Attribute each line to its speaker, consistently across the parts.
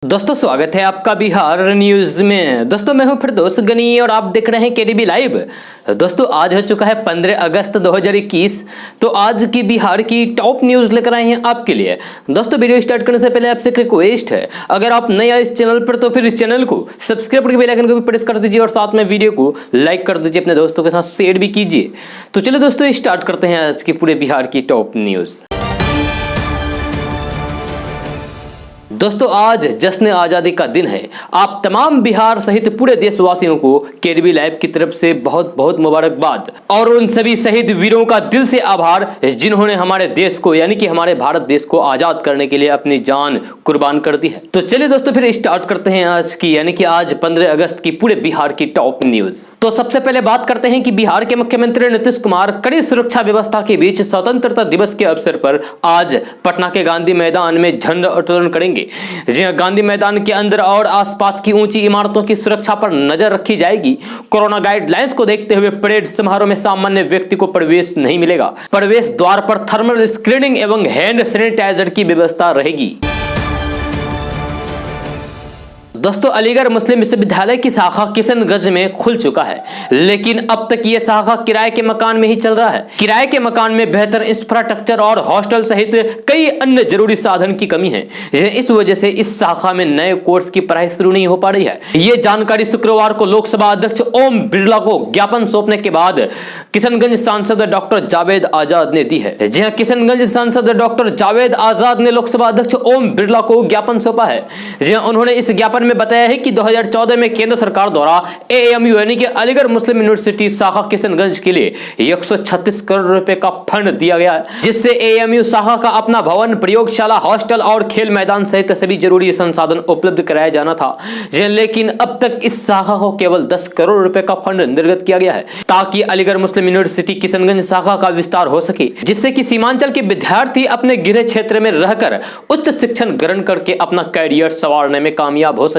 Speaker 1: दोस्तों स्वागत है आपका बिहार न्यूज में। दोस्तों मैं हूं फिरदौस गनी और आप देख रहे हैं केडीबी लाइव। दोस्तों आज हो चुका है 15 अगस्त 2021। तो आज की बिहार की टॉप न्यूज लेकर आए हैं आपके लिए। दोस्तों वीडियो स्टार्ट करने से पहले आपसे एक रिक्वेस्ट है, अगर आप नए आए इस चैनल पर तो फिर इस चैनल को सब्सक्राइब करके बेल आइकन को भी प्रेस कर दीजिए और साथ में वीडियो को लाइक कर दीजिए, अपने दोस्तों के साथ शेयर भी कीजिए। तो चलिए दोस्तों स्टार्ट करते हैं आज की पूरे बिहार की टॉप न्यूज। दोस्तों आज जश्न आजादी का दिन है। आप तमाम बिहार सहित पूरे देशवासियों को केडीबी लाइव की तरफ से बहुत बहुत मुबारकबाद और उन सभी शहीद वीरों का दिल से आभार जिन्होंने हमारे देश को यानी कि हमारे भारत देश को आजाद करने के लिए अपनी जान कुर्बान कर दी है। तो चलिए दोस्तों फिर स्टार्ट करते हैं आज की यानी कि आज 15 अगस्त की पूरे बिहार की टॉप न्यूज। तो सबसे पहले बात करते हैं कि बिहार के मुख्यमंत्री नीतीश कुमार कड़ी सुरक्षा व्यवस्था के बीच स्वतंत्रता दिवस के अवसर पर आज पटना के गांधी मैदान में झंडा उत्तोलन करेंगे। जी हां, गांधी मैदान के अंदर और आसपास की ऊंची इमारतों की सुरक्षा पर नजर रखी जाएगी। कोरोना गाइडलाइंस को देखते हुए परेड समारोह में सामान्य व्यक्ति को प्रवेश नहीं मिलेगा। प्रवेश द्वार पर थर्मल स्क्रीनिंग एवं हैंड सैनिटाइजर की व्यवस्था रहेगी। दोस्तों अलीगढ़ मुस्लिम विश्वविद्यालय की शाखा किशनगंज में खुल चुका है, लेकिन अब तक ये शाखा किराए के मकान में ही चल रहा है। किराए के मकान में बेहतर इंफ्रास्ट्रक्चर और हॉस्टल सहित कई अन्य जरूरी साधन की कमी है। इस वजह से इस शाखा में नए कोर्स की पढ़ाई शुरू नहीं हो पा रही है। ये जानकारी शुक्रवार को लोकसभा अध्यक्ष ओम बिरला को ज्ञापन सौंपने के बाद किशनगंज सांसद डॉक्टर जावेद आजाद ने दी है। जी हाँ, किशनगंज सांसद डॉक्टर जावेद आजाद ने लोकसभा अध्यक्ष ओम बिरला को ज्ञापन सौंपा है। जी हाँ, उन्होंने इस ज्ञापन में बताया है कि 2014 में केंद्र सरकार द्वारा एएमयू यानी कि अलीगढ़ मुस्लिम यूनिवर्सिटी शाखा किशनगंज के लिए 136 करोड़ रुपए का फंड दिया गया है, जिससे एएमयू शाखा का अपना भवन, प्रयोगशाला, हॉस्टल और खेल मैदान सहित सभी जरूरी संसाधन उपलब्ध कराया जाना था। लेकिन अब तक इस शाखा को केवल 10 करोड़ रुपए का फंड निर्गत किया गया है ताकि अलीगढ़ मुस्लिम यूनिवर्सिटी किशनगंज शाखा का विस्तार हो सके, जिससे कि सीमांचल के विद्यार्थी अपने गृह क्षेत्र में रहकर उच्च शिक्षण ग्रहण करके अपना कैरियर संवारने में कामयाब हो सके।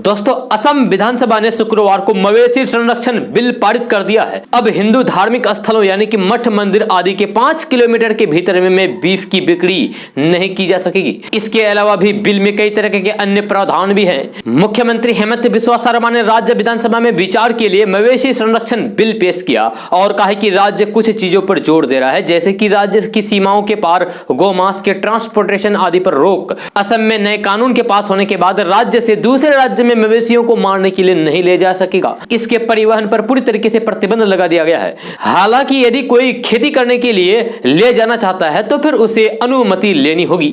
Speaker 1: दोस्तों असम विधानसभा ने शुक्रवार को मवेशी संरक्षण बिल पारित कर दिया है। अब हिंदू धार्मिक स्थलों यानी कि मठ, मंदिर आदि के 5 किलोमीटर के भीतर में बीफ की बिक्री नहीं की जा सकेगी। इसके अलावा भी बिल में कई तरह के अन्य प्रावधान भी हैं। मुख्यमंत्री हेमंत बिस्वा शर्मा ने राज्य विधानसभा में विचार के लिए मवेशी संरक्षण बिल पेश किया और कहा कि राज्य कुछ चीजों पर जोर दे रहा है, जैसे कि राज्य की सीमाओं के पार गौमांस के ट्रांसपोर्टेशन आदि पर रोक। असम में नए कानून के पास होने के बाद राज्य से दूसरे राज्य में मवेशियों को मारने के लिए नहीं ले जा सकेगा। इसके परिवहन पर पूरी तरीके से प्रतिबंध लगा दिया गया है। हालांकि यदि कोई खेती करने के लिए ले जाना चाहता है तो फिर उसे अनुमति लेनी होगी।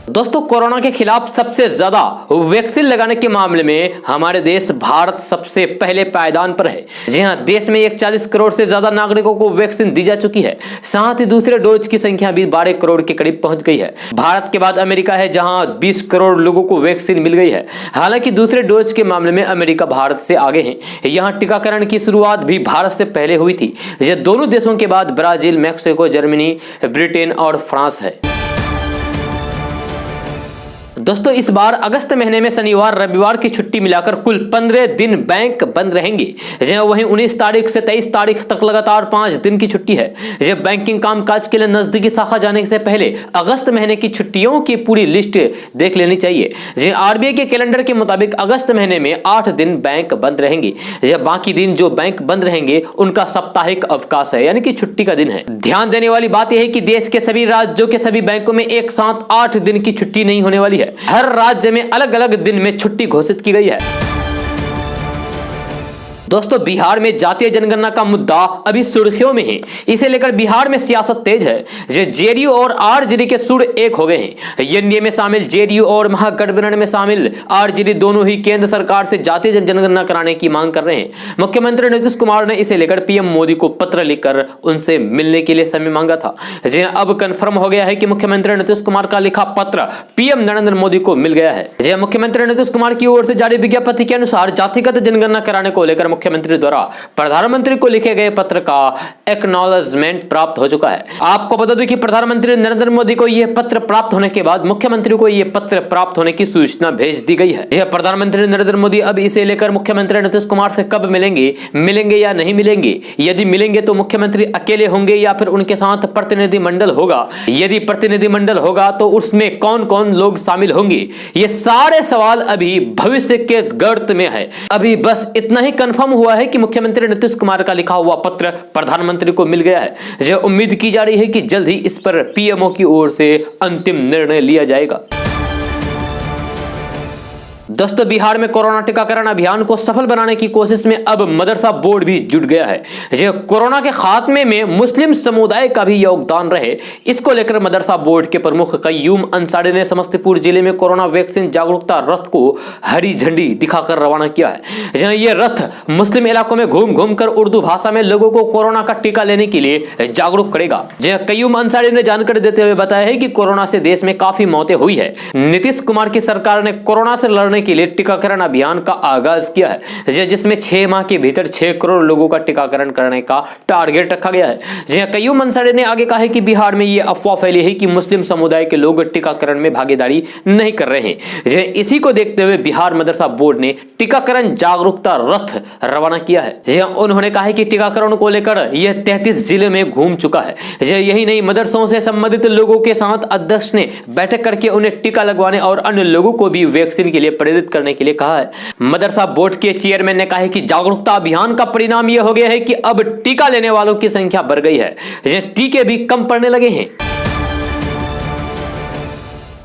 Speaker 1: दोस्तों कोरोना के खिलाफ सबसे ज्यादा वैक्सीन लगाने के मामले में हमारे देश भारत सबसे पहले पायदान पर है। जी हां, देश में 41 करोड़ से ज्यादा नागरिकों को वैक्सीन दी जा चुकी है। साथ ही दूसरे डोज की संख्या भी 12 करोड़ के करीब पहुंच गई है। भारत के बाद अमेरिका है, जहां 20 करोड़ लोगों को वैक्सीन मिल गई है। हालांकि दूसरे डोज के मामले में अमेरिका भारत से आगे है। यहाँ टीकाकरण की शुरुआत भी भारत से पहले हुई थी। ये दोनों देशों के बाद ब्राजील, मैक्सिको, जर्मनी, ब्रिटेन और फ्रांस है। दोस्तों इस बार अगस्त महीने में शनिवार रविवार की छुट्टी मिलाकर कुल 15 दिन बैंक बंद रहेंगे। वहीं 19 तारीख से 23 तारीख तक लगातार 5 दिन की छुट्टी है। बैंकिंग कामकाज के लिए नजदीकी शाखा जाने से पहले अगस्त महीने की छुट्टियों की पूरी लिस्ट देख लेनी चाहिए। आरबीआई के कैलेंडर के मुताबिक अगस्त महीने में 8 दिन बैंक बंद रहेंगे। बाकी दिन जो बैंक बंद रहेंगे उनका साप्ताहिक अवकाश है यानी कि छुट्टी का दिन है। ध्यान देने वाली बात यह है कि देश के सभी राज्यों के सभी बैंकों में एक साथ 8 दिन की छुट्टी नहीं होने वाली है। हर राज्य में अलग अलग दिन में छुट्टी घोषित की गई है। दोस्तों बिहार में जातीय जनगणना का मुद्दा अभी सुर्खियों में है। इसे लेकर बिहार में सियासत तेज है। जेडीयू और आरजेडी के सुर एक हो गए हैं। एनडीए में शामिल जेडीयू और महागठबंधन में शामिल आरजेडी दोनों ही केंद्र सरकार से जातीय जनगणना कराने की मांग कर रहे हैं। मुख्यमंत्री नीतीश कुमार ने इसे लेकर पीएम मोदी को पत्र लिखकर उनसे मिलने के लिए समय मांगा था। अब कंफर्म हो गया है कि मुख्यमंत्री नीतीश कुमार का लिखा पत्र पीएम नरेंद्र मोदी को मिल गया है। मुख्यमंत्री नीतीश कुमार की ओर से जारी विज्ञप्ति के अनुसार जातिगत जनगणना कराने को लेकर मुख्यमंत्री द्वारा प्रधानमंत्री को लिखे गए पत्र का एक्नॉलेजमेंट प्राप्त हो चुका है। आपको बता दें कि प्रधानमंत्री नरेंद्र मोदी को यह पत्र प्राप्त होने के बाद मुख्यमंत्री को यह पत्र प्राप्त होने की सूचना भेज दी गई है। यह प्रधानमंत्री नरेंद्र मोदी अब इसे लेकर मुख्यमंत्री नीतीश कुमार से कब मिलेंगे या नहीं मिलेंगे, यदि मिलेंगे तो मुख्यमंत्री अकेले होंगे या फिर उनके साथ प्रतिनिधिमंडल होगा, यदि प्रतिनिधिमंडल होगा तो उसमें कौन कौन लोग शामिल होंगे, ये सारे सवाल अभी भविष्य के गर्त में है। अभी बस इतना ही कंफर्म हुआ है कि मुख्यमंत्री नीतीश कुमार का लिखा हुआ पत्र प्रधानमंत्री को मिल गया है। यह उम्मीद की जा रही है कि जल्द ही इस पर पीएमओ की ओर से अंतिम निर्णय लिया जाएगा। दोस्तों, बिहार में कोरोना टीकाकरण अभियान को सफल बनाने की कोशिश में अब मदरसा बोर्ड भी जुट गया है। यह कोरोना के खात्मे में मुस्लिम समुदाय का भी योगदान रहे, इसको लेकर मदरसा बोर्ड के प्रमुख कय्यूम अंसारी ने समस्तीपुर जिले में कोरोना वैक्सीन जागरूकता रथ को हरी झंडी दिखाकर रवाना किया है। जहां यह रथ मुस्लिम इलाकों में घूम घूम कर उर्दू भाषा में लोगों को कोरोना का टीका लेने के लिए जागरूक करेगा। जहां कय्यूम अंसारी ने जानकारी देते हुए बताया है कि कोरोना से देश में काफी मौतें हुई है। नीतीश कुमार की सरकार ने कोरोना से लड़ने के लिए टीकाकरण अभियान का आगाज किया है, जिसमें 6 माह के भीतर 6 करोड़ लोगों का टीकाकरण करने का टारगेट रखा गया है। जहां कय्यूम अंसारी ने आगे कहा है कि बिहार में यह अफवाह फैली है कि मुस्लिम समुदाय के लोग टीकाकरण में भागीदारी नहीं कर रहे हैं। इसी को देखते हुए बिहार मदरसा बोर्ड ने टीकाकरण जागरूकता रथ रवाना किया है। जहां उन्होंने कहा है कि टीकाकरण को लेकर यह 33 जिले में घूम चुका है। यही नहीं, मदरसों से संबंधित लोगों के साथ अध्यक्ष ने बैठक करके उन्हें टीका लगवाने और अन्य लोगों को भी वैक्सीन के लिए प्रेरित करने के लिए कहा है। मदरसा बोर्ड के चेयरमैन ने कहा है कि जागरूकता अभियान का परिणाम यह हो गया है कि अब टीका लेने वालों की संख्या बढ़ गई है, टीके भी कम पड़ने लगे हैं।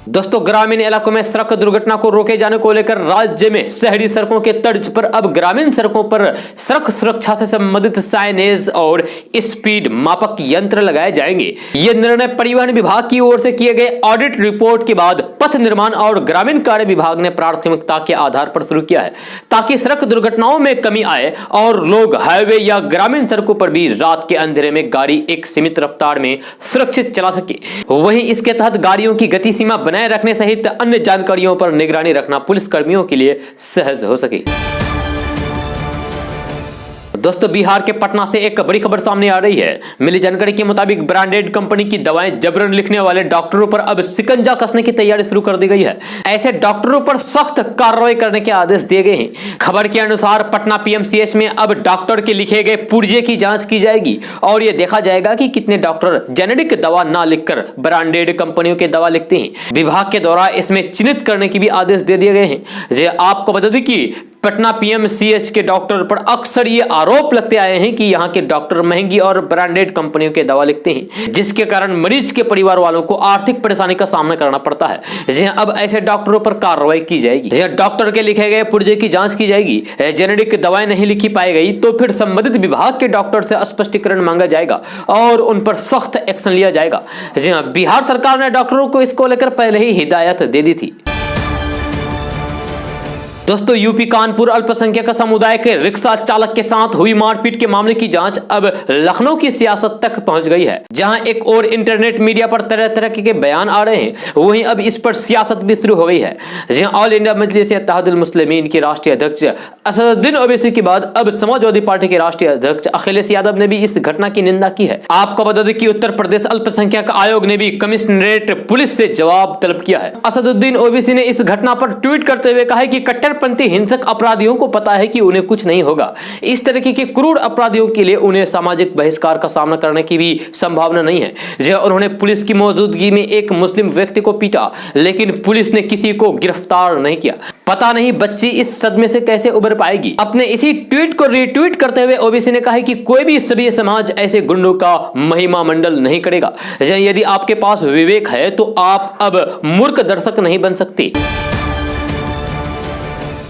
Speaker 1: दोस्तों, ग्रामीण इलाकों में सड़क दुर्घटना को रोके जाने को लेकर राज्य में शहरी सड़कों के तर्ज पर अब ग्रामीण सड़कों पर सड़क सुरक्षा से संबंधित साइनेज और स्पीड मापक यंत्र लगाए जाएंगे। यह निर्णय परिवहन विभाग की ओर से किए गए ऑडिट रिपोर्ट के बाद पथ निर्माण और ग्रामीण कार्य विभाग ने प्राथमिकता के आधार पर शुरू किया है, ताकि सड़क दुर्घटनाओं में कमी आए और लोग हाईवे या ग्रामीण सड़कों पर भी रात के अंधेरे में गाड़ी एक सीमित रफ्तार में सुरक्षित चला सके। वहीं इसके तहत गाड़ियों की गति सीमा बनाए रखने सहित अन्य जानकारियों पर निगरानी रखना पुलिस कर्मियों के लिए सहज हो सके। दोस्तों, बिहार के पटना से एक बड़ी खबर सामने आ रही है। मिली जानकारी के मुताबिक ब्रांडेड कंपनी की दवाएं जबरन लिखने वाले डॉक्टरों पर अब शिकंजा कसने की तैयारी शुरू कर दी गई है। ऐसे डॉक्टरों पर सख्त कार्रवाई करने के आदेश दिए गए हैं। खबर के अनुसार पटना पीएमसीएच में अब डॉक्टर के लिखे गए पुर्जे की जांच की जाएगी और यह देखा जाएगा कि कितने डॉक्टर जेनेरिक दवा ना लिखकर ब्रांडेड कंपनियों के दवा लिखते हैं। विभाग के द्वारा इसमें चिन्हित करने की भी आदेश दे दिए गए हैं। आपको बता दें कि पटना पीएमसीएच के डॉक्टर पर अक्सर ये आरोप लगते आए हैं कि यहाँ के डॉक्टर महंगी और ब्रांडेड कंपनियों के दवा लिखते हैं, जिसके कारण मरीज के परिवार वालों को आर्थिक परेशानी का सामना करना पड़ता है। अब ऐसे डॉक्टरों पर कार्रवाई की जाएगी। डॉक्टर के लिखे गए पुर्जे की जांच की जाएगी। जेनेरिक दवाएं नहीं लिखी पाई गई तो फिर संबंधित विभाग के डॉक्टर से स्पष्टीकरण मांगा जाएगा और उन पर सख्त एक्शन लिया जाएगा। बिहार सरकार ने डॉक्टरों को इसको लेकर पहले ही हिदायत दे दी थी। दोस्तों, यूपी कानपुर अल्पसंख्यक समुदाय के रिक्शा चालक के साथ हुई मारपीट के मामले की जांच अब लखनऊ की सियासत तक पहुंच गई है। जहां एक और इंटरनेट मीडिया पर तरह तरह के बयान आ रहे हैं, वहीं अब इस पर सियासत भी शुरू हो गई है। जहां ऑल इंडिया मजलिस इत्तेहादुल मुस्लिमीन के राष्ट्रीय अध्यक्ष असदुद्दीन ओवैसी के बाद अब समाजवादी पार्टी के राष्ट्रीय अध्यक्ष अखिलेश यादव ने भी इस घटना की निंदा की है। आपको बता दें कि उत्तर प्रदेश अल्पसंख्यक आयोग ने भी कमिश्नरेट पुलिस से जवाब तलब किया है। असदुद्दीन ओवैसी ने इस घटना पर ट्वीट करते हुए कहा है कि कट्टरपंथी हिंसक अपराधियों को पता है कि उन्हें कुछ नहीं होगा। इस तरह के क्रूर अपराधियों के लिए उन्हें सामाजिक बहिष्कार का सामना करने की भी संभावना नहीं है। उन्होंने पुलिस की मौजूदगी में एक मुस्लिम व्यक्ति को पीटा, लेकिन पुलिस ने किसी को गिरफ्तार नहीं किया। पता नहीं बच्ची इस सदमे से कैसे उबर पाएगी। अपने इसी ट्वीट को रीट्वीट करते हुए ओवैसी ने कहा है कि कोई भी सभ्य समाज ऐसे गुंडों का महिमा मंडल नहीं करेगा। यदि आपके पास विवेक है तो आप अब मूर्ख दर्शक नहीं बन सकते।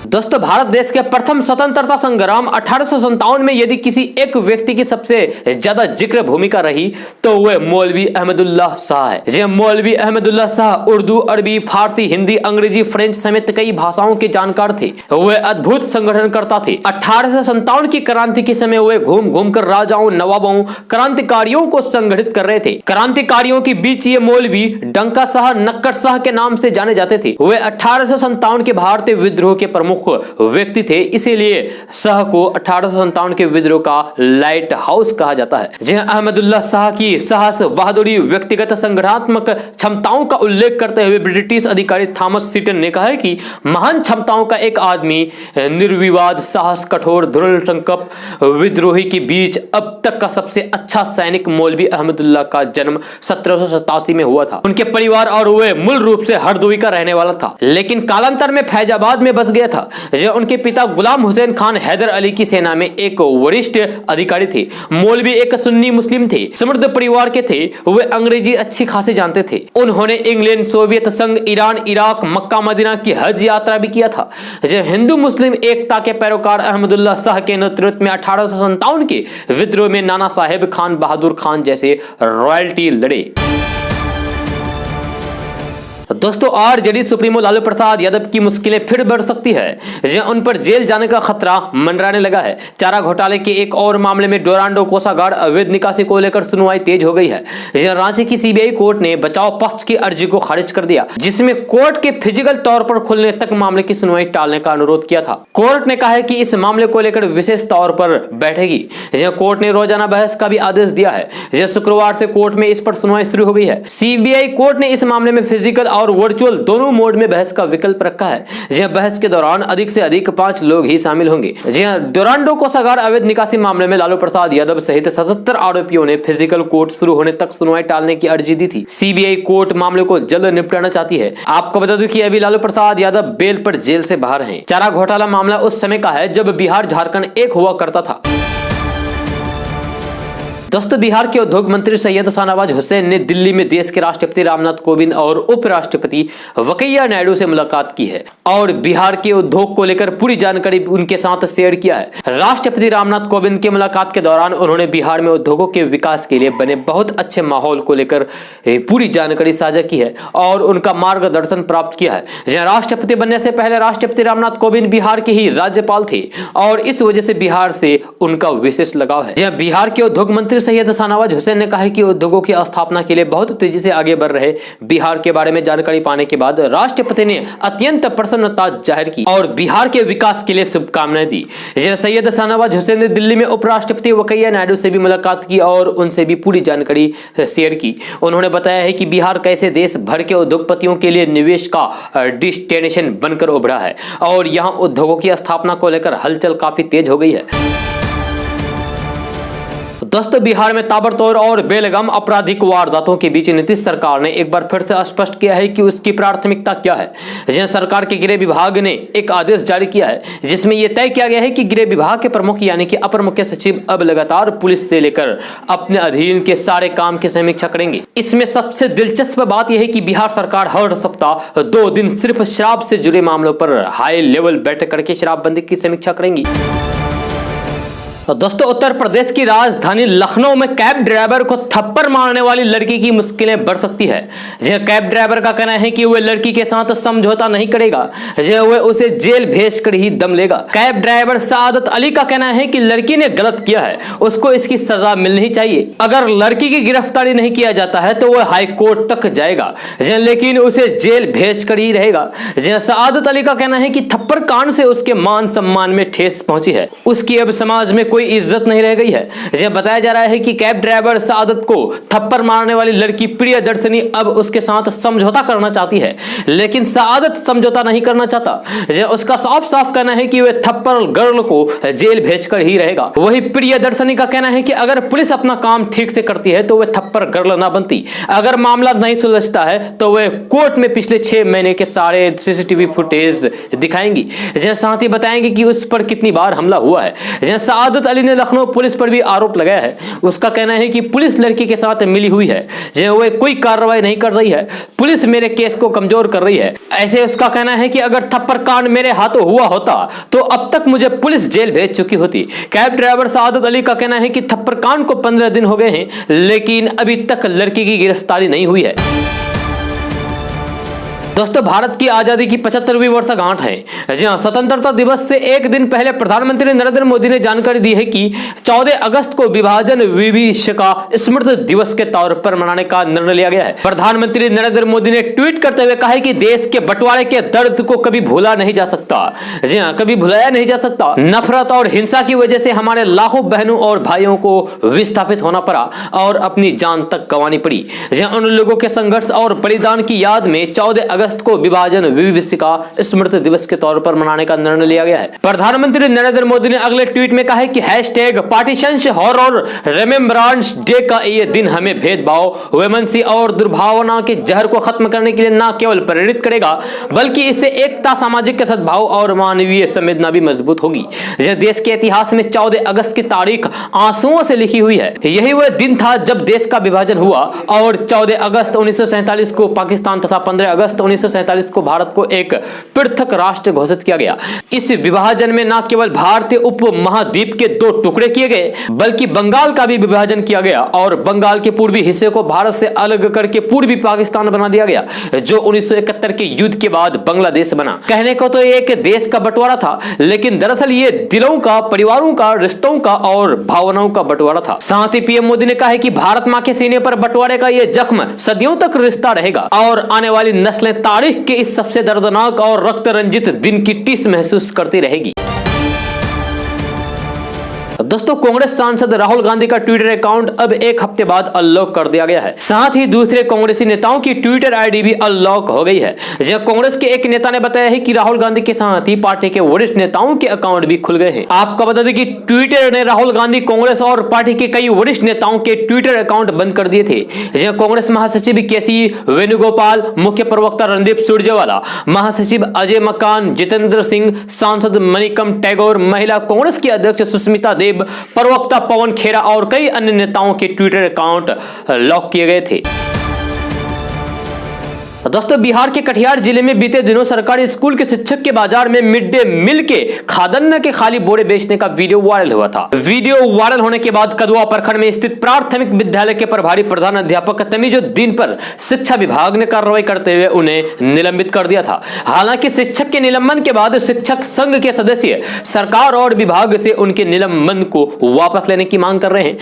Speaker 1: दोस्तों, भारत देश के प्रथम स्वतंत्रता संग्राम 1857 में यदि किसी एक व्यक्ति की सबसे ज्यादा जिक्र भूमिका रही तो वह मौलवी अहमदुल्लाह शाह है। मौलवी अहमदुल्लाह शाह उर्दू, अरबी, फारसी, हिंदी, अंग्रेजी, फ्रेंच समेत कई भाषाओं के जानकार थे। वह अद्भुत संगठनकर्ता थे। 1857 की क्रांति के समय वे घूम घूम कर राजाओं, नवाबों, क्रांतिकारियों को संगठित कर रहे थे। क्रांतिकारियों के बीच ये मौलवी डंका शाह, नक्कड़ शाह के नाम से जाने जाते थे। वे 1857 के भारतीय विद्रोह के प्रमुख प्रमुख व्यक्ति थे, इसीलिए शाह को 1857 के विद्रोह का लाइट हाउस कहा जाता है। जहां अहमदुल्ला शाह की साहस, बहादुरी, व्यक्तिगत संगठनात्मक क्षमताओं का उल्लेख करते हुए ब्रिटिश अधिकारी थॉमस सीटन ने कहा है कि महान क्षमताओं का एक आदमी, निर्विवाद साहस, कठोर दृढ़ संकल्प, विद्रोही के बीच अब तक का सबसे अच्छा सैनिक मौलवी अहमदुल्ला का जन्म 1787 में हुआ था। उनके परिवार और वे मूल रूप से हरदोई का रहने वाला था, लेकिन कालांतर में फैजाबाद में बस गया था। जो उनके पिता गुलाम हुसैन खान हैदर अली की सेना में एक वरिष्ठ अधिकारी थे। मौलवी एक सुन्नी मुस्लिम थे, समृद्ध परिवार के थे, वे अंग्रेजी अच्छी खासी जानते थे। उन्होंने इंग्लैंड, सोवियत संघ, ईरान, इराक, मक्का मदीना की हज यात्रा भी किया था। जो हिंदू मुस्लिम एकता के पैरोकार अहमदुल्ला शाह के नेतृत्व में 1857 के विद्रोह में नाना साहेब खान, बहादुर खान जैसे रॉयल्टी लड़े। दोस्तों, आरजेडी सुप्रीमो लालू प्रसाद यादव की मुश्किलें फिर बढ़ सकती है। उन पर जेल जाने का खतरा मंडराने लगा है। चारा घोटाले के एक और मामले में डोरांडो कोषागार अवैध निकासी को लेकर सुनवाई तेज हो गई है। रांची की सीबीआई कोर्ट ने बचाव पक्ष की अर्जी को खारिज कर दिया, जिसमें कोर्ट के फिजिकल तौर पर खुलने तक मामले की सुनवाई टालने का अनुरोध किया था। कोर्ट ने कहा है कि इस मामले को लेकर विशेष तौर पर बैठेगी। कोर्ट ने रोजाना बहस का भी आदेश दिया है। शुक्रवार से कोर्ट में इस पर सुनवाई शुरू हो गई है। सीबीआई कोर्ट ने इस मामले में फिजिकल और वर्चुअल दोनों मोड में बहस का विकल्प रखा है। जहां बहस के दौरान अधिक से अधिक 5 लोग ही शामिल होंगे। डोरांडो कोषागार अवैध निकासी मामले में लालू प्रसाद यादव सहित 77 आरोपियों ने फिजिकल कोर्ट शुरू होने तक सुनवाई टालने की अर्जी दी थी। सीबीआई कोर्ट मामले को जल्द निपटाना चाहती है। आपको बता दूं कि अभी लालू प्रसाद यादव बेल पर जेल से बाहर हैं। चारा घोटाला मामला उस समय का है जब बिहार झारखंड एक हुआ करता था। दोस्तों, बिहार के उद्योग मंत्री सैयद शाहनवाज हुसैन ने दिल्ली में देश के राष्ट्रपति रामनाथ कोविंद और उपराष्ट्रपति वेंकैया नायडू से मुलाकात की है और बिहार के उद्योग को लेकर पूरी जानकारी उनके साथ शेयर किया है। राष्ट्रपति रामनाथ कोविंद की मुलाकात के दौरान उन्होंने बिहार में उद्योगों के विकास के लिए बने बहुत अच्छे माहौल को लेकर पूरी जानकारी साझा की है और उनका मार्गदर्शन प्राप्त किया है। राष्ट्रपति बनने से पहले राष्ट्रपति रामनाथ कोविंद बिहार के ही राज्यपाल थे और इस वजह से बिहार से उनका विशेष लगाव है। बिहार के उद्योग मंत्री सैयद शाहनवाज हुसैन ने कहा है कि उद्योगों की स्थापना के लिए बहुत तेजी से आगे बढ़ रहे बिहार के बारे में जानकारी पाने के बाद राष्ट्रपति ने अत्यंत प्रसन्नता जाहिर की और बिहार के विकास के लिए शुभकामनाएं दी। सैयद शाहनवाज हुसैन ने दिल्ली में उपराष्ट्रपति वेंकैया नायडू से भी मुलाकात की और उनसे भी पूरी जानकारी शेयर की। उन्होंने बताया है कि बिहार कैसे देश भर के उद्योगपतियों के लिए निवेश का डेस्टिनेशन बनकर उभरा है और यहाँ उद्योगों की स्थापना को लेकर हलचल काफी तेज हो गई है। दोस्तों, बिहार में ताबड़तोड़ और बेलगाम आपराधिक वारदातों के बीच नीतीश सरकार ने एक बार फिर से स्पष्ट किया है कि उसकी प्राथमिकता क्या है। सरकार के गृह विभाग ने एक आदेश जारी किया है जिसमें यह तय किया गया है कि गृह विभाग के प्रमुख यानी कि अपर मुख्य सचिव अब लगातार पुलिस से लेकर अपने अधीन के सारे काम की समीक्षा करेंगे। इसमें सबसे दिलचस्प बात यह है कि बिहार सरकार हर सप्ताह 2 दिन सिर्फ शराब से जुड़े मामलों पर हाई लेवल बैठक करके शराबबंदी की समीक्षा करेंगी। दोस्तों, उत्तर प्रदेश की राजधानी लखनऊ में कैब ड्राइवर को थप्पड़ मारने वाली लड़की की मुश्किलें बढ़ सकती है। कैब ड्राइवर का कहना है कि वह लड़की के साथ समझौता नहीं करेगा, वह उसे जेल भेजकर ही दम लेगा। कैब ड्राइवर सादत अली का कहना है कि लड़की ने गलत किया है, उसको इसकी सजा मिलनी चाहिए। अगर लड़की की गिरफ्तारी नहीं किया जाता है तो वह हाई कोर्ट तक जाएगा, लेकिन उसे जेल भेजकर ही रहेगा। सादत अली का कहना है कि थप्पड़ कांड से उसके मान सम्मान में ठेस पहुंची है, उसकी अब समाज में कोई इज्जत नहीं रह गई है। बताया जा रहा है कि कैब ड्राइवर सादत को थप्पड़ मारने वाली लड़की प्रियदर्शनी अब उसके साथ समझौता करना चाहती है, लेकिन सादत समझौता नहीं करना चाहता। उसका साफ साफ कहना है कि वह थप्पड़ गर्ल को जेल भेजकर ही रहेगा। वही प्रियदर्शनी का कहना है कि अगर पुलिस अपना काम ठीक से करती है तो वह थप्पड़ गर्ल ना बनती। अगर मामला नहीं सुलझता है तो वह कोर्ट में पिछले 6 महीने के सारे सीसीटीवी फुटेज दिखाएंगी, साथ ही बताएंगे कि उस पर कितनी बार हमला हुआ है। सादत अली ने लखनऊ पुलिस पर भी आरोप लगाया है। उसका कहना है कि पुलिस लड़की के साथ मिली हुई है, वह कोई कार्रवाई नहीं कर रही है, पुलिस मेरे केस को कमजोर कर रही है। ऐसे उसका कहना है कि अगर थप्पड़ कांड मेरे हाथों हुआ होता तो अब तक मुझे पुलिस जेल भेज चुकी होती। कैब ड्राइवर सादत अली का कहना है कि थप्पड़ कांड को 15 दिन हो गए हैं, लेकिन अभी तक लड़की की गिरफ्तारी नहीं हुई है। दोस्तों, भारत की आजादी की 75वीं वर्षगांठ है। जी हाँ, स्वतंत्रता दिवस से एक दिन पहले प्रधानमंत्री नरेंद्र मोदी ने जानकारी दी है कि 14 अगस्त को विभाजन विभीषिका स्मृति दिवस के तौर पर मनाने का निर्णय लिया गया है। प्रधानमंत्री नरेंद्र मोदी ने ट्वीट करते हुए कहा है कि देश के बंटवारे के दर्द को कभी भूला नहीं जा सकता। जी हाँ, कभी भुलाया नहीं जा सकता। नफरत और हिंसा की वजह से हमारे लाखों बहनों और भाइयों को विस्थापित होना पड़ा और अपनी जान तक गंवानी पड़ी। उन लोगों के संघर्ष और बलिदान की याद में 14 अगस्त को विभाजन विभीषिका स्मृति दिवस के तौर पर मनाने का निर्णय लिया गया है। प्रधानमंत्री नरेंद्र मोदी ने अगले ट्वीट में कहा है कि #पार्टीशंस हॉरर रिमेम्बरेंस डे का ये दिन हमें भेदभाव, वैमनसी और दुर्भावना के जहर को खत्म करने के लिए न केवल प्रेरित करेगा बल्कि इससे एकता, सामाजिक सद्भाव और मानवीय संवेदना भी मजबूत होगी। यह देश के इतिहास में 14 अगस्त की तारीख आंसुओं से लिखी हुई है। यही वह दिन था जब देश का विभाजन हुआ और 14 अगस्त 1947 को पाकिस्तान तथा 15 अगस्त 1947 को भारत को एक पृथक राष्ट्र घोषित किया गया। इस विभाजन में न केवल भारतीय उपमहाद्वीप के 2 टुकड़े किए गए बल्कि बंगाल का भी विभाजन किया गया और बंगाल के पूर्वी हिस्से को भारत से अलग करके पूर्वी पाकिस्तान बना दिया गया, जो 1971 के युद्ध के बाद बांग्लादेश बना। कहने को तो एक देश का बंटवारा था, लेकिन दरअसल ये दिलों का, परिवारों का, रिश्तों का और भावनाओं का बंटवारा था। साथ ही पीएम मोदी ने कहा है कि भारत मां के सीने पर बंटवारे का ये जख्म सदियों तक रिश्ता रहेगा और आने वाली नस्लें तारीख के इस सबसे दर्दनाक और रक्त रंजित दिन की टीस महसूस करती रहेगी। दोस्तों, कांग्रेस सांसद राहुल गांधी का ट्विटर अकाउंट अब एक हफ्ते बाद अनलॉक कर दिया गया है। साथ ही दूसरे कांग्रेसी नेताओं की ट्विटर आईडी भी अनलॉक हो गई है। जहां कांग्रेस के एक नेता ने बताया है कि राहुल गांधी के साथ ही पार्टी के वरिष्ठ नेताओं के अकाउंट भी खुल गए हैं। आपको बता दें कि ट्विटर ने राहुल गांधी, कांग्रेस और पार्टी के कई वरिष्ठ नेताओं के ट्विटर अकाउंट बंद कर दिए थे। जहां कांग्रेस महासचिव केसी वेणुगोपाल, मुख्य प्रवक्ता रणदीप सुरजेवाला, महासचिव अजय मकान, जितेंद्र सिंह, सांसद मणिकम टैगोर, महिला कांग्रेस की अध्यक्ष सुष्मिता देव, प्रवक्ता पवन खेरा और कई अन्य नेताओं के ट्विटर अकाउंट लॉक किए गए थे। दोस्तों, बिहार के कटिहार जिले में बीते दिनों सरकारी स्कूल के शिक्षक के बाजार में मिड डे मील के खाद्यान्न के खाली बोरे बेचने का वीडियो वायरल हुआ था। वीडियो वायरल होने के बाद कदवा प्रखंड में स्थित प्राथमिक विद्यालय के प्रभारी प्रधान अध्यापक तमीजुद्दीन पर शिक्षा विभाग ने कार्रवाई करते हुए उन्हें निलंबित कर दिया था। हालांकि शिक्षक के निलंबन के बाद शिक्षक संघ के सदस्य सरकार और विभाग से उनके निलंबन को वापस लेने की मांग कर रहे हैं।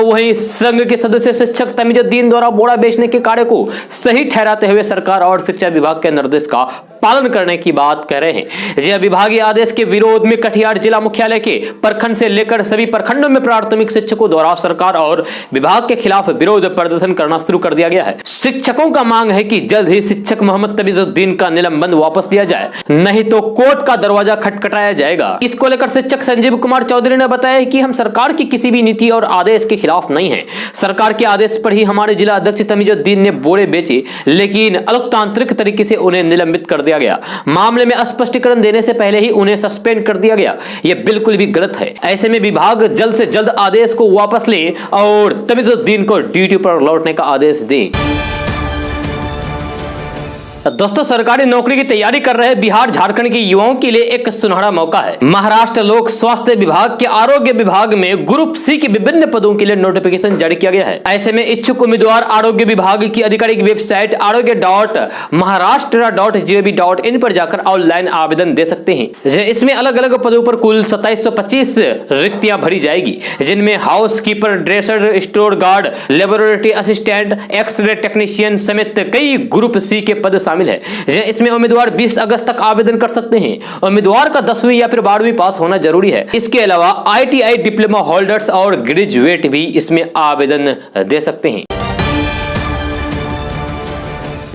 Speaker 1: वहीं संघ के सदस्य शिक्षक तमीजुद्दीन द्वारा बोरा बेचने के कार्य को सही ठहराते हुए सरकार और शिक्षा विभाग के निर्देश का पालन करने की बात कह रहे हैं। यह विभागीय आदेश के विरोध में कटिहार जिला मुख्यालय के प्रखंड से लेकर सभी प्रखंडों में प्राथमिक शिक्षकों द्वारा सरकार और विभाग के खिलाफ विरोध प्रदर्शन करना शुरू कर दिया गया है। शिक्षकों का मांग है कि जल्द ही शिक्षक मोहम्मद तमीजुद्दीन का निलंबन वापस लिया जाए, नहीं तो कोर्ट का दरवाजा खटखटाया जाएगा। इसको लेकर शिक्षक संजीव कुमार चौधरी ने बताया कि हम सरकार की किसी भी नीति और आदेश के खिलाफ नहीं है। सरकार के आदेश पर ही हमारे जिला अध्यक्ष तमीजुद्दीन ने बोरे बेचे, लेकिन अलोकतांत्रिक तरीके से उन्हें निलंबित कर दिया गया। मामले में स्पष्टीकरण देने से पहले ही उन्हें सस्पेंड कर दिया गया। यह बिल्कुल भी गलत है। ऐसे में विभाग जल्द से जल्द आदेश को वापस ले और तमीजुद्दीन को ड्यूटी पर लौटने का आदेश दे। दोस्तों, सरकारी नौकरी की तैयारी कर रहे बिहार झारखंड के युवाओं के लिए एक सुनहरा मौका है। महाराष्ट्र लोक स्वास्थ्य विभाग के आरोग्य विभाग में ग्रुप सी के विभिन्न पदों के लिए नोटिफिकेशन जारी किया गया है। ऐसे में इच्छुक उम्मीदवार आरोग्य विभाग की आधिकारिक वेबसाइट आरोग्य.महाराष्ट्र.gov.in पर जाकर ऑनलाइन आवेदन दे सकते हैं। इसमें अलग अलग पदों पर कुल 2725 रिक्तियां भरी जाएगी, जिनमें house keeper, dresser, store guard, laboratory assistant, x-ray technician समेत कई ग्रुप सी के पद शामिल है। इसमें उम्मीदवार 20 अगस्त तक आवेदन कर सकते हैं। उम्मीदवार का 10वीं या फिर 12वीं पास होना जरूरी है। इसके अलावा ITI डिप्लोमा होल्डर्स और ग्रेजुएट भी इसमें आवेदन दे सकते हैं।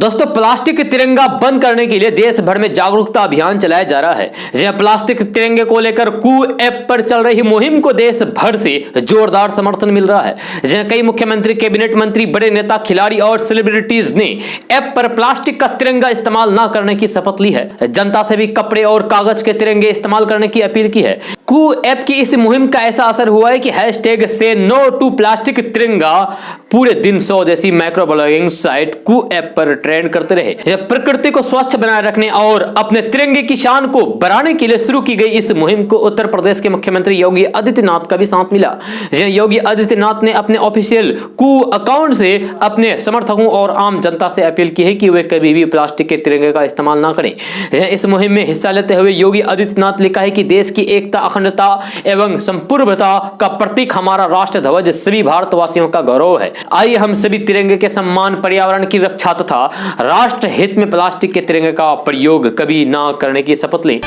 Speaker 1: दोस्तों, प्लास्टिक तिरंगा बंद करने के लिए देश भर में जागरूकता अभियान चलाया जा रहा है। जहां प्लास्टिक तिरंगे को लेकर कू ऐप पर चल रही मुहिम को देश भर से जोरदार समर्थन मिल रहा है। जहां कई मुख्यमंत्री, कैबिनेट मंत्री, बड़े नेता, खिलाड़ी और सेलिब्रिटीज ने ऐप पर प्लास्टिक का तिरंगा इस्तेमाल न करने की शपथ ली है। जनता से भी कपड़े और कागज के तिरंगे इस्तेमाल करने की अपील की है। कू ऐप की इस मुहिम का ऐसा असर हुआ है कि #say no to प्लास्टिक तिरंगा पूरे दिन स्वदेशी माइक्रो ब्लॉगिंग साइट कू ऐप पर ट्रेंड करते रहे। जब प्रकृति को स्वच्छ बनाए रखने और अपने तिरंगे की शान को बढ़ाने के लिए शुरू की गई इस मुहिम को उत्तर प्रदेश के मुख्यमंत्री योगी आदित्यनाथ का भी साथ मिला। योगी आदित्यनाथ ने अपने ऑफिशियल कू अकाउंट से अपने समर्थकों और आम जनता से अपील की है कि वे कभी भी प्लास्टिक के तिरंगे का इस्तेमाल ना करें। इस मुहिम में हिस्सा लेते हुए योगी आदित्यनाथ ने लिखा है कि देश की एकता, अखंडता एवं संपूर्णता का प्रतीक हमारा राष्ट्र ध्वज सभी भारतवासियों का गौरव है। आइए हम सभी तिरंगे के सम्मान, पर्यावरण की रक्षा तथा राष्ट्र हित में प्लास्टिक के तिरंगे का प्रयोग कभी ना करने की शपथ लें।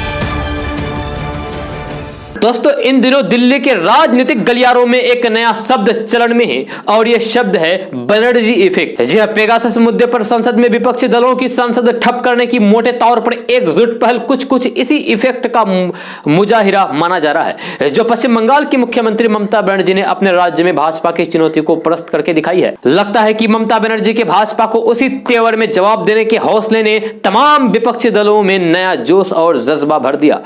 Speaker 1: दोस्तों, इन दिनों दिल्ली के राजनीतिक गलियारों में एक नया शब्द चलन में है और यह शब्द है बनर्जी इफेक्ट। जी हां, पेगासस मुद्दे पर संसद में विपक्षी दलों की संसद ठप करने की मोटे तौर पर एकजुट पहल कुछ इसी इफेक्ट का मुजाहिरा माना जा रहा है, जो पश्चिम बंगाल की मुख्यमंत्री ममता बनर्जी ने अपने राज्य में भाजपा की चुनौती को प्रस्तुत करके दिखाई है। लगता है कि ममता बनर्जी के भाजपा को उसी तेवर में जवाब देने के हौसले ने तमाम विपक्षी दलों में नया जोश और जज्बा भर दिया।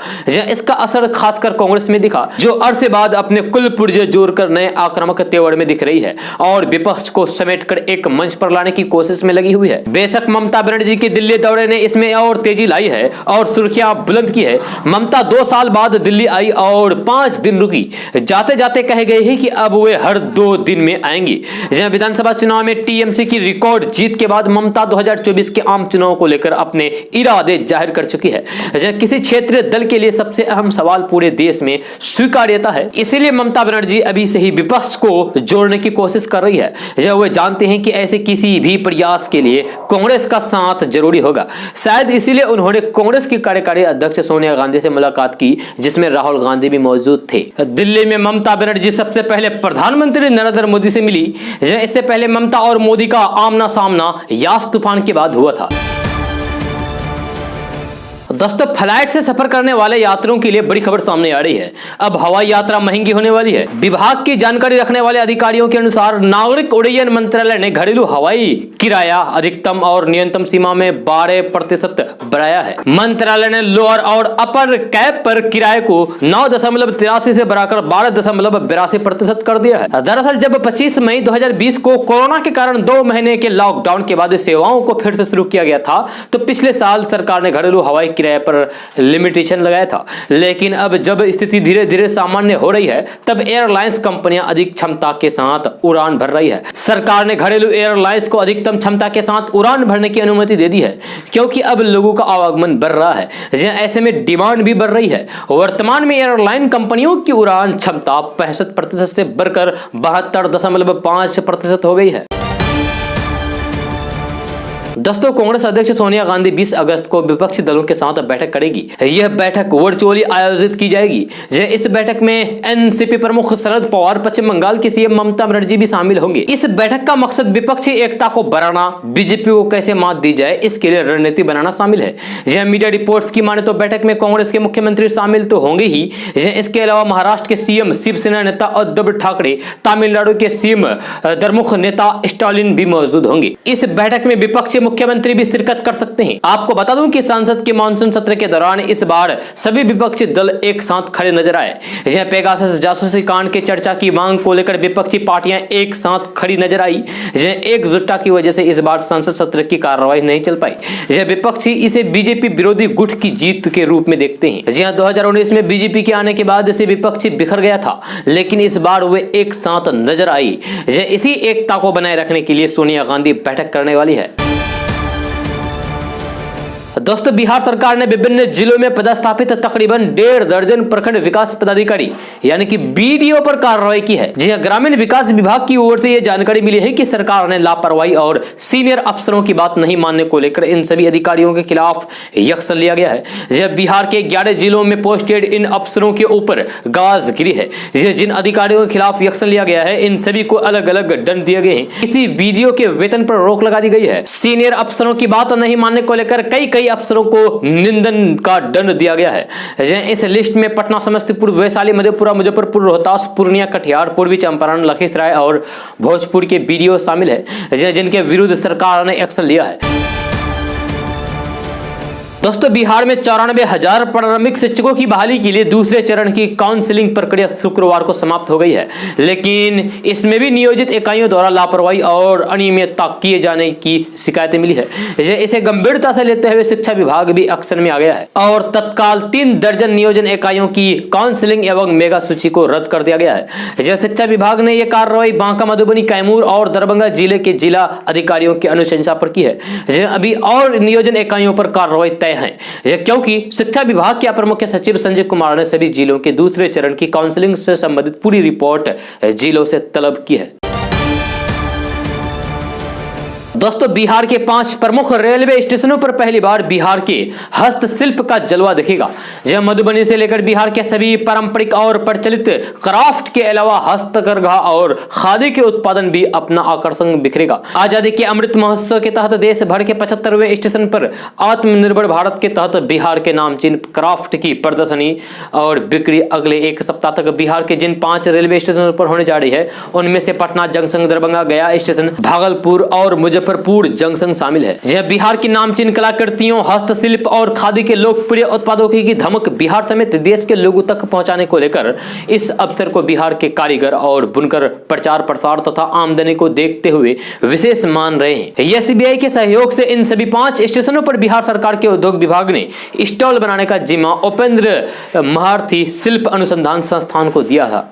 Speaker 1: इसका असर खासकर कांग्रेस में दिखा, जो अरसे बाद अपने कुल पुर्जे जोड़कर नए आक्रामक तेवर में दिख रही है और विपक्ष को समेटकर एक मंच पर लाने की कोशिश में लगी हुई है। बेशक ममता बनर्जी के दिल्ली दौरे ने इसमें और तेजी लाई है और सुर्खियां बुलंद की है। ममता 2 साल बाद दिल्ली आई और 5 दिन रुकी। जाते जाते कह गए हैं कि अब वे हर 2 दिन में आएंगी। विधानसभा चुनाव में टीएमसी की रिकॉर्ड जीत के बाद ममता 2024 के आम चुनाव को लेकर अपने इरादे जाहिर कर चुकी है। किसी क्षेत्रीय दल के लिए सबसे अहम सवाल पूरे देश में स्वीकार्यता है। इसीलिए ममता बनर्जी अभी से ही विपक्ष को जोड़ने की कोशिश कर रही है। जब वे जानते हैं कि ऐसे किसी भी प्रयास के लिए कांग्रेस का साथ जरूरी होगा। शायद इसीलिए उन्होंने कांग्रेस की कार्यकारी अध्यक्ष सोनिया गांधी से मुलाकात की, जिसमें राहुल गांधी भी मौजूद थे। दिल्ली में ममता बनर्जी सबसे पहले प्रधानमंत्री नरेंद्र मोदी से मिली। इससे पहले ममता और मोदी का आमना सामना यास तूफान के बाद हुआ था। दोस्तों, फ्लाइट से सफर करने वाले यात्रियों के लिए बड़ी खबर सामने आ रही है। अब हवाई यात्रा महंगी होने वाली है। विभाग की जानकारी रखने वाले अधिकारियों के अनुसार नागरिक उड्डयन मंत्रालय ने घरेलू हवाई किराया अधिकतम और न्यूनतम सीमा में 12% बढ़ाया है। मंत्रालय ने लोअर और अपर कैब पर किराए को 9.83 से बढ़ाकर 12.82% कर दिया है। दरअसल जब 25 मई 2020 को कोरोना के कारण 2 महीने के लॉकडाउन के बाद सेवाओं को फिर से शुरू किया गया था, तो पिछले साल सरकार ने घरेलू हवाई किराए पर लिमिटेशन लगाया था। लेकिन अब जब स्थिति धीरे धीरे सामान्य हो रही है, तब एयरलाइंस कंपनियां अधिक क्षमता के साथ उड़ान भर रही है। सरकार ने घरेलू एयरलाइंस को अधिकतम क्षमता के साथ उड़ान भरने की अनुमति दे दी है, क्योंकि अब लोगों का आवागमन बढ़ रहा है। ऐसे में डिमांड भी बढ़ रही है। वर्तमान में एयरलाइन कंपनियों की उड़ान क्षमता 65% से बढ़कर 72.5% हो गई है। दोस्तों, कांग्रेस अध्यक्ष सोनिया गांधी 20 अगस्त को विपक्षी दलों के साथ बैठक करेगी। यह बैठक वर्चुअली आयोजित की जाएगी। इस बैठक में एनसीपी प्रमुख शरद पवार, पश्चिम बंगाल की सीएम ममता बनर्जी भी शामिल होंगे। इस बैठक का मकसद विपक्षी एकता को बढ़ाना, बीजेपी को कैसे मात दी जाए, इसके लिए रणनीति बनाना शामिल है। मीडिया रिपोर्ट्स की माने तो बैठक में कांग्रेस के मुख्यमंत्री शामिल तो होंगे ही। इसके अलावा महाराष्ट्र के सीएम शिवसेना नेता उद्धव ठाकरे, तमिलनाडु के सीएम द्रमुक नेता स्टालिन भी मौजूद होंगे। इस बैठक में विपक्षी मुख्यमंत्री भी शिरकत कर सकते हैं। आपको बता दूं कि संसद के मानसून सत्र के दौरान इस बार सभी विपक्षी दल एक साथ खड़े नजर आए। यह पेगासस जासूसी कांड के चर्चा की मांग को लेकर विपक्षी पार्टियां एक साथ खड़ी नजर आई। एकजुटता की वजह से इस बार संसद सत्र की कार्रवाई नहीं चल पाई। यह विपक्षी इसे बीजेपी विरोधी गुट की जीत के रूप में देखते हैं। 2019 में बीजेपी के आने के बाद इसे विपक्षी बिखर गया था, लेकिन इस बार वे एक साथ नजर आई। इसी एकता को बनाए रखने के लिए सोनिया गांधी बैठक करने वाली है। दोस्तों, बिहार सरकार ने विभिन्न जिलों में पदस्थापित तकरीबन 1.5 दर्जन प्रखंड विकास पदाधिकारी यानी कि बीडीओ पर कार्रवाई की है। जी हां, ग्रामीण विकास विभाग की ओर से यह जानकारी मिली है कि सरकार ने लापरवाही और सीनियर अफसरों की बात नहीं मानने को लेकर इन सभी अधिकारियों के खिलाफ एक्शन लिया गया है। बिहार के 11 जिलों में पोस्टेड इन अफसरों के ऊपर गाज गिरी है। जिन अधिकारियों के खिलाफ एक्शन लिया गया है, इन सभी को अलग अलग दंड दिए गए हैं। किसी बीडीओ के वेतन पर रोक लगा दी गई है। सीनियर अफसरों की बात नहीं मानने को लेकर कई अफसरों को निंदन का दंड दिया गया है। इस लिस्ट में पटना, समस्तीपुर, वैशाली, मधेपुरा, मुजफ्फरपुर, रोहतास, पूर्णिया, कटिहार, पूर्वी चंपारण, लखीसराय और भोजपुर के बीडीओ शामिल है, जिनके विरुद्ध सरकार ने एक्शन लिया है। दोस्तों बिहार में 94,000 प्रारंभिक शिक्षकों की बहाली के लिए दूसरे चरण की काउंसलिंग प्रक्रिया शुक्रवार को समाप्त हो गई है, लेकिन इसमें भी नियोजित इकाइयों द्वारा लापरवाही और अनियमितता किए जाने की शिकायतें मिली है। इसे गंभीरता से लेते हुए शिक्षा विभाग भी एक्शन में आ गया है और तत्काल 3 दर्जन नियोजन इकाइयों की काउंसलिंग एवं मेगा सूची को रद्द कर दिया गया है। शिक्षा विभाग ने यह कार्रवाई बांका, मधुबनी, कैमूर और दरभंगा जिले के जिला अधिकारियों की अनुशंसा पर की है। अभी और नियोजन इकाइयों पर कार्रवाई तय है, क्योंकि शिक्षा विभाग के अपर मुख्य सचिव संजय कुमार ने सभी जिलों के दूसरे चरण की काउंसलिंग से संबंधित पूरी रिपोर्ट जिलों से तलब की है। दोस्तों बिहार के 5 प्रमुख रेलवे स्टेशनों पर पहली बार बिहार के हस्तशिल्प का जलवा दिखेगा। मधुबनी से लेकर बिहार के सभी पारंपरिक और प्रचलित क्राफ्ट के अलावा हस्तकरघा और खादी के उत्पादन भी अपना आकर्षण बिखरेगा। आजादी के अमृत महोत्सव के तहत देश भर के 75वें स्टेशन पर आत्मनिर्भर भारत के तहत बिहार के नामचीन क्राफ्ट की प्रदर्शनी और बिक्री अगले 1 सप्ताह तक बिहार के जिन 5 रेलवे स्टेशनों पर होने जा रही है, उनमें से पटना जंक्शन, दरभंगा गया स्टेशन, भागलपुर और मुजफ्फरपुर जंक्शन शामिल है। यह बिहार की नामचीन कलाकृतियों, हस्तशिल्प और खादी के लोकप्रिय उत्पादों की धमक बिहार समेत देश के लोगों तक पहुंचाने को लेकर इस अवसर को बिहार के कारीगर और बुनकर प्रचार प्रसार तथा आमदनी को देखते हुए विशेष मान रहे हैं। एसबीआई के सहयोग से इन सभी 5 स्टेशनों पर बिहार सरकार के उद्योग विभाग ने स्टॉल बनाने का जिम्मा उपेंद्र महारथी शिल्प अनुसंधान संस्थान को दिया था।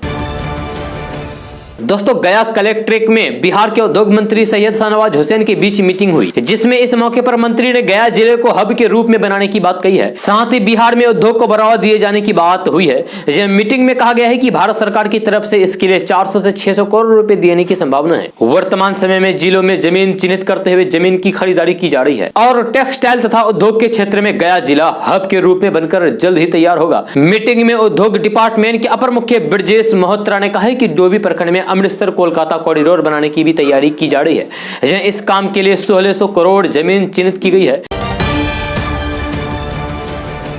Speaker 1: दोस्तों गया कलेक्ट्रेट में बिहार के उद्योग मंत्री सैयद शाहनवाज हुसैन के बीच मीटिंग हुई, जिसमें इस मौके पर मंत्री ने गया जिले को हब के रूप में बनाने की बात कही है। साथ ही बिहार में उद्योग को बढ़ावा दिए जाने की बात हुई है। यह मीटिंग में कहा गया है कि भारत सरकार की तरफ से इसके लिए 400 से 600 करोड़ रुपए देने की संभावना है। वर्तमान समय में जिलों में जमीन चिन्हित करते हुए जमीन की खरीदारी की जा रही है और टेक्सटाइल तथा उद्योग के क्षेत्र में गया जिला हब के रूप में बनकर जल्द ही तैयार होगा। मीटिंग में उद्योग डिपार्टमेंट के अपर मुख्य ब्रजेश मल्होत्रा ने कहा कि डोभी प्रखंड में अमृतसर कोलकाता कॉरिडोर बनाने की भी तैयारी की जा रही है। इस काम के लिए 1600 करोड़ जमीन चिन्हित की गई है।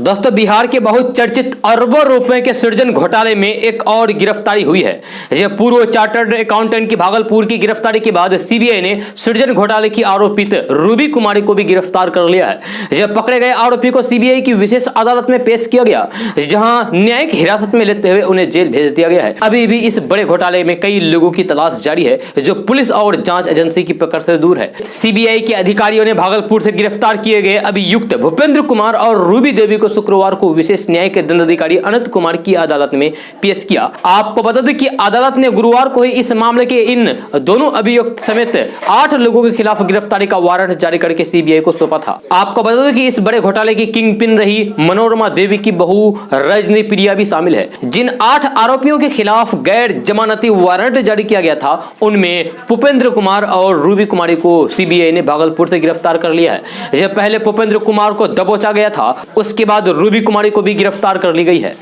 Speaker 1: दोस्तों बिहार के बहुत चर्चित अरबों रुपए के सृजन घोटाले में एक और गिरफ्तारी हुई है। यह पूर्व चार्टर्ड अकाउंटेंट की भागलपुर की गिरफ्तारी के बाद सीबीआई ने सृजन घोटाले की आरोपित रूबी कुमारी को भी गिरफ्तार कर लिया है। यह पकड़े गए आरोपी को सीबीआई की विशेष अदालत में पेश किया गया, जहां न्यायिक हिरासत में लेते हुए उन्हें जेल भेज दिया गया है। अभी भी इस बड़े घोटाले में कई लोगों की तलाश जारी है, जो पुलिस और जांच एजेंसी की पकड़ से दूर है। सीबीआई के अधिकारियों ने भागलपुर से गिरफ्तार किए गए अभियुक्त भूपेंद्र कुमार और रूबी देवी को शुक्रवार को विशेष न्यायिक दंडाधिकारी अनंत कुमार की अदालत में पेश किया। आपको बता दें कि अदालत ने गुरुवार को ही इस मामले के इन दोनों अभियुक्त समेत 8 लोगों के खिलाफ गिरफ्तारी का वारंट जारी करके सीबीआई को सौंपा था। आपको बता दें कि इस बड़े घोटाले की किंग पिन रही मनोरमा देवी की बहू रजनी प्रिया भी शामिल है। जिन 8 आरोपियों के खिलाफ गैर जमानती वारंट जारी किया गया था, उनमें भूपेंद्र कुमार और रूबी कुमारी को सीबीआई ने भागलपुर से गिरफ्तार कर लिया है। यह पहले भूपेंद्र कुमार को दबोचा गया था, उसके बाद रूबी कुमारी को भी गिरफ्तार कर ली गई है।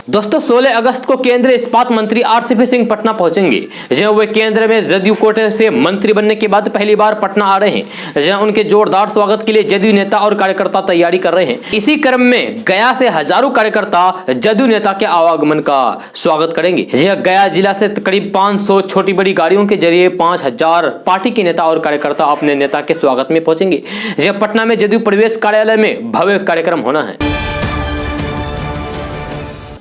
Speaker 1: दोस्तों 16 अगस्त को केंद्रीय इस्पात मंत्री आरसीपी सिंह पटना पहुंचेंगे। जहां वे केंद्र में जदयू कोटे से मंत्री बनने के बाद पहली बार पटना आ रहे हैं। जहां उनके जोरदार स्वागत के लिए जदयू नेता और कार्यकर्ता तैयारी कर रहे हैं। इसी क्रम में गया से हजारों कार्यकर्ता जदयू नेता के आवागमन का स्वागत करेंगे। जहां गया जिला से करीब 500 छोटी बड़ी गाड़ियों के जरिए 5000 पार्टी के नेता और कार्यकर्ता अपने नेता के स्वागत में पहुंचेंगे। जहां पटना में जदयू प्रदेश कार्यालय में भव्य कार्यक्रम होना है।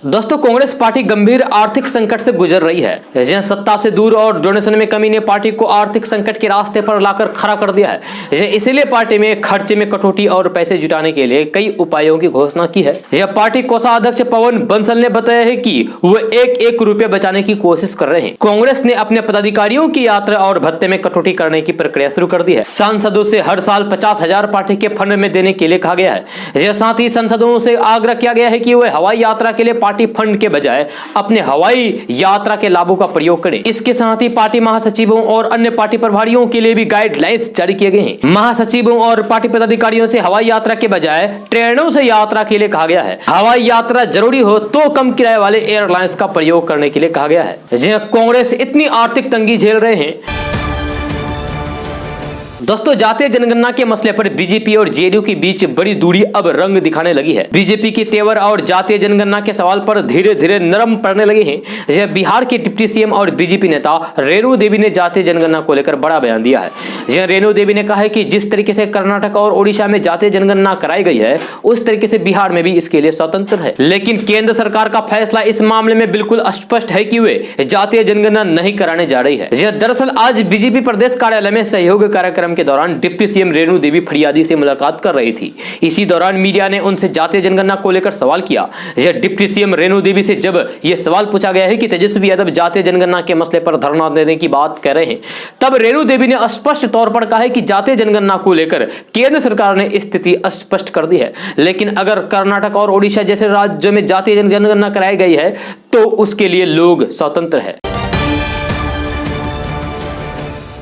Speaker 1: दोस्तों कांग्रेस पार्टी गंभीर आर्थिक संकट से गुजर रही है। जहां सत्ता से दूर और डोनेशन में कमी ने पार्टी को आर्थिक संकट के रास्ते पर लाकर खड़ा कर दिया है। इसीलिए पार्टी में खर्चे में कटौती और पैसे जुटाने के लिए कई उपायों की घोषणा की है। यह पार्टी कोषाध्यक्ष पवन बंसल ने बताया है कि वो एक रुपया बचाने की कोशिश कर रहे हैं। कांग्रेस ने अपने पदाधिकारियों की यात्रा और भत्ते में कटौती करने की प्रक्रिया शुरू कर दी है। सांसदों से हर साल 50,000 पार्टी के फंड में देने के लिए कहा गया है। साथ ही सांसदों से आग्रह किया गया है कि वे हवाई यात्रा के लिए पार्टी फंड के बजाय अपने हवाई यात्रा के लाभों का प्रयोग करें। इसके साथ ही पार्टी महासचिवों और अन्य पार्टी प्रभारियों के लिए भी गाइडलाइंस जारी किए गए हैं। महासचिवों और पार्टी पदाधिकारियों से हवाई यात्रा के बजाय ट्रेनों से यात्रा के लिए कहा गया है। हवाई यात्रा जरूरी हो तो कम किराए वाले एयरलाइंस का प्रयोग करने के लिए कहा गया है। कांग्रेस इतनी आर्थिक तंगी झेल रहे हैं। दोस्तों जातीय जनगणना के मसले पर बीजेपी और जेडीयू के बीच बड़ी दूरी अब रंग दिखाने लगी है। बीजेपी के तेवर और जातीय जनगणना के सवाल पर धीरे धीरे नरम पड़ने लगे हैं। यह बिहार के डिप्टी सीएम और बीजेपी नेता रेणु देवी ने जातीय जनगणना को लेकर बड़ा बयान दिया है। यह रेणु देवी ने कहा है कि जिस तरीके से कर्नाटक और ओडिशा में जातीय जनगणना कराई गई है उस तरीके से बिहार में भी इसके लिए स्वतंत्र है, लेकिन केंद्र सरकार का फैसला इस मामले में बिल्कुल स्पष्ट है कि वे जातीय जनगणना नहीं कराने जा रही है। यह दरअसल आज बीजेपी प्रदेश कार्यालय में सहयोग कार्यक्रम के दौरान डिप्टी सीएम रेणु देवी फरियादी से मुलाकात कर रही थी। इसी दौरान मीडिया ने उनसे जातीय जनगणना को लेकर सवाल किया। यह डिप्टी सीएम रेणु देवी से जब यह सवाल पूछा गया है कि तेजस्वी यादव जातीय जनगणना के मसले पर धरना देने की बात कह रहे हैं, तब रेणु देवी ने स्पष्ट तौर पर कहा है कि जातीय जनगणना को लेकर केंद्र सरकार ने स्थिति स्पष्ट कर दी है, लेकिन अगर कर्नाटक और ओडिशा जैसे राज्यों में जातीय जनगणना कराई गई है तो उसके लिए लोग स्वतंत्र है।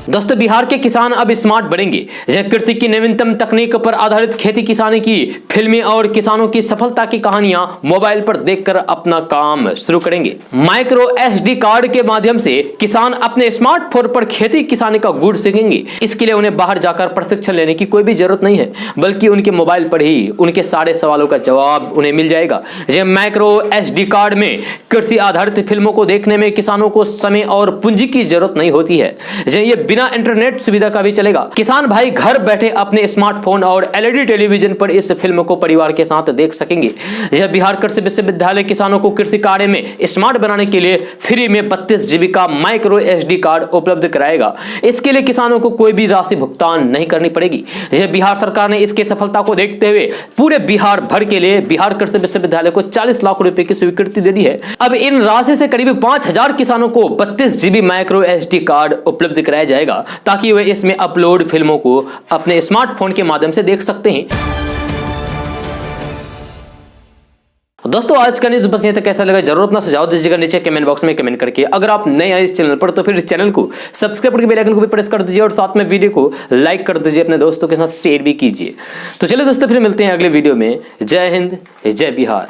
Speaker 1: दोस्तों बिहार के किसान अब स्मार्ट बनेंगे। यह कृषि की नवीनतम तकनीक पर आधारित खेती किसानी की फिल्में और किसानों की सफलता की कहानियां मोबाइल पर देखकर अपना काम शुरू करेंगे। माइक्रो SD कार्ड के माध्यम से किसान अपने स्मार्टफोन पर खेती किसानी का गुण सीखेंगे। इसके लिए उन्हें बाहर जाकर प्रशिक्षण लेने की कोई भी जरूरत नहीं है, बल्कि उनके मोबाइल पर ही उनके सारे सवालों का जवाब उन्हें मिल जाएगा। यह माइक्रो SD कार्ड में कृषि आधारित फिल्मों को देखने में किसानों को समय और पूंजी की जरूरत नहीं होती है। यह बिना इंटरनेट सुविधा का भी चलेगा। किसान भाई घर बैठे अपने स्मार्टफोन और LED टेलीविजन पर इस फिल्म को परिवार के साथ देख सकेंगे। यह बिहार कृषि विश्वविद्यालय किसानों को कृषि कार्य में स्मार्ट बनाने के लिए फ्री में 32 GB का माइक्रो SD कार्ड उपलब्ध कराएगा। इसके लिए किसानों को कोई भी राशि भुगतान नहीं करनी पड़ेगी। यह बिहार सरकार ने इसके सफलता को देखते हुए पूरे बिहार भर के लिए बिहार कृषि विश्वविद्यालय को 40 लाख रुपए की स्वीकृति दे दी है। अब इन राशि से करीब 5000 किसानों को 32 GB माइक्रो SD कार्ड उपलब्ध कराया जाएगा, ताकि वे इसमें अपलोड फिल्मों को अपने स्मार्टफोन के माध्यम से देख सकते हैं। दोस्तों आज का न्यूज़ बस यहीं तक। कैसा लगा जरूर अपना सुझाव दीजिएगा नीचे कमेंट बॉक्स में कमेंट करके। अगर आप नए आए इस चैनल पर तो फिर इस चैनल को सब्सक्राइब करके बेल आइकन को भी प्रेस कर दीजिए और साथ में वीडियो को लाइक कर दीजिए, अपने दोस्तों के साथ शेयर भी कीजिए। तो चलिए दोस्तों फिर मिलते हैं अगले वीडियो में। जय हिंद, जय बिहार।